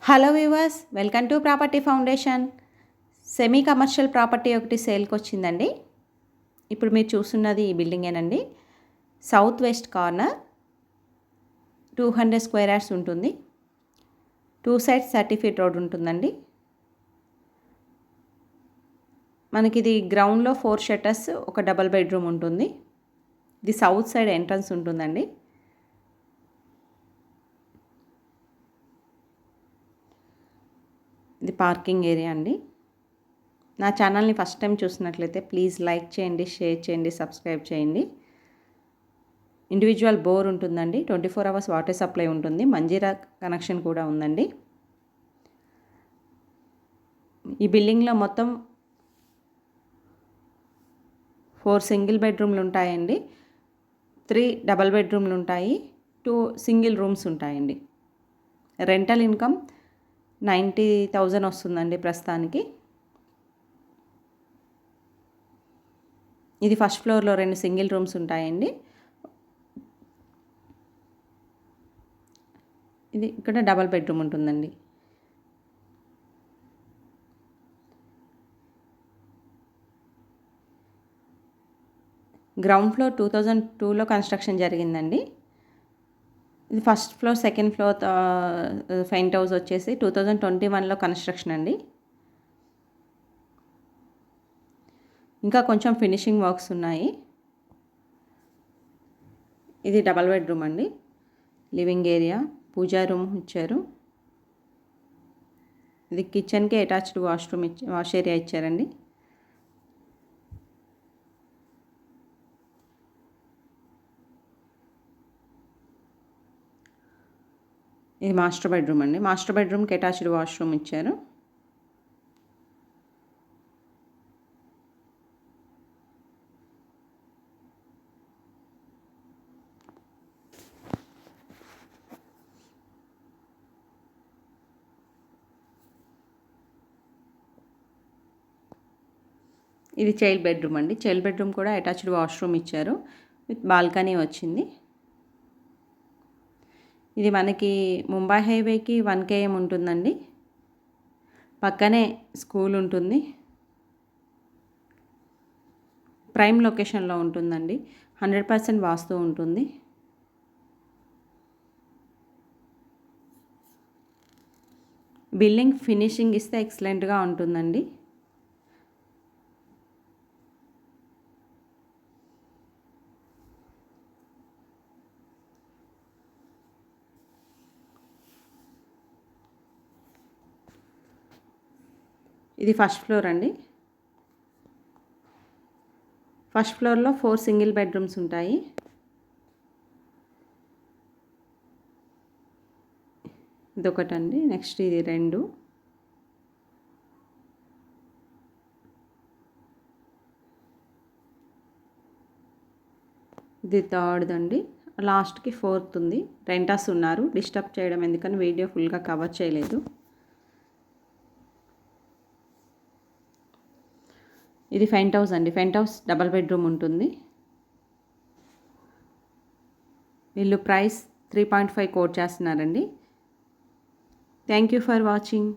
Hello viewers, welcome to property foundation. Semi commercial property ఒకటి సేల్కి వచ్చిందండి. ఇప్పుడు మీరు చూస్తున్నది ఈ బిల్డింగేనండి. South west corner 200 square yards ఉంటుంది. 2 సైడ్స్ 30 ఫీట్ రోడ్ ఉంటుందండి. మనకి ఇది గ్రౌండ్లో 4 షట్టర్స్, ఒక డబల్ బెడ్రూమ్ ఉంటుంది. ఇది సౌత్ సైడ్ ఎంట్రన్స్ ఉంటుందండి. ఇది పార్కింగ్ ఏరియా అండి. నా ఛానల్ని ఫస్ట్ టైం చూసినట్లయితే ప్లీజ్ లైక్ చేయండి, షేర్ చేయండి, సబ్స్క్రైబ్ చేయండి. ఇండివిజువల్ బోర్ ఉంటుందండి. 24 అవర్స్ వాటర్ సప్లై ఉంటుంది. మంజీరా కనెక్షన్ కూడా ఉందండి. ఈ బిల్డింగ్లో మొత్తం 4 సింగిల్ బెడ్రూమ్లు ఉంటాయండి. 3 డబల్ బెడ్రూమ్లు ఉంటాయి. 2 సింగిల్ రూమ్స్ ఉంటాయండి. రెంటల్ ఇన్కమ్ 90,000 వస్తుందండి ప్రస్తుతానికి. ఇది ఫస్ట్ ఫ్లోర్లో 2 సింగిల్ రూమ్స్ ఉంటాయండి. ఇది ఇక్కడ డబల్ బెడ్రూమ్ ఉంటుందండి. గ్రౌండ్ ఫ్లోర్ 2002లో కన్స్ట్రక్షన్ జరిగిందండి. ఇది first floor, second floor paint house వచ్చేసి 2021లో కన్స్ట్రక్షన్ అండి. ఇంకా కొంచెం ఫినిషింగ్ వర్క్స్ ఉన్నాయి. ఇది డబల్ బెడ్రూమ్ అండి. లివింగ్ ఏరియా, పూజా రూమ్ ఇచ్చారు. ఇది కిచెన్కి అటాచ్డ్ వాష్రూమ్ వాష్ ఏరియా ఇచ్చారండి. ఇది మాస్టర్ బెడ్రూమ్ అండి. మాస్టర్ బెడ్రూమ్కి అటాచ్డ్ వాష్రూమ్ ఇచ్చారు. ఇది చైల్డ్ బెడ్రూమ్ అండి. చైల్డ్ బెడ్రూమ్ కూడా అటాచ్డ్ వాష్రూమ్ ఇచ్చారు. విత్ బాల్కనీ వచ్చింది. ఇది మనకి ముంబై హైవేకి 1 km ఉంటుందండి. పక్కనే స్కూల్ ఉంటుంది. ప్రైమ్ లొకేషన్లో ఉంటుందండి. 100% వాస్తు ఉంటుంది. బిల్డింగ్ ఫినిషింగ్ ఇస్తే ఎక్సలెంట్గా ఉంటుందండి. ఇది ఫస్ట్ ఫ్లోర్ అండి. ఫస్ట్ ఫ్లోర్లో 4 సింగిల్ బెడ్రూమ్స్ ఉంటాయి. ఇదొకటండి. నెక్స్ట్ ఇది 2. ఇది 3rd అండి. లాస్ట్కి 4th ఉంది. రెంటర్స్ ఉన్నారు. డిస్టర్బ్ చేయడం ఎందుకని వీడియో ఫుల్గా కవర్ చేయలేదు. ఇది పెయింట్ హౌస్ అండి. పెయింట్ హౌస్ డబల్ బెడ్రూమ్ ఉంటుంది. వీళ్ళు ప్రైస్ 3.5 కోట్ చేస్తున్నారండి. Thank you for watching.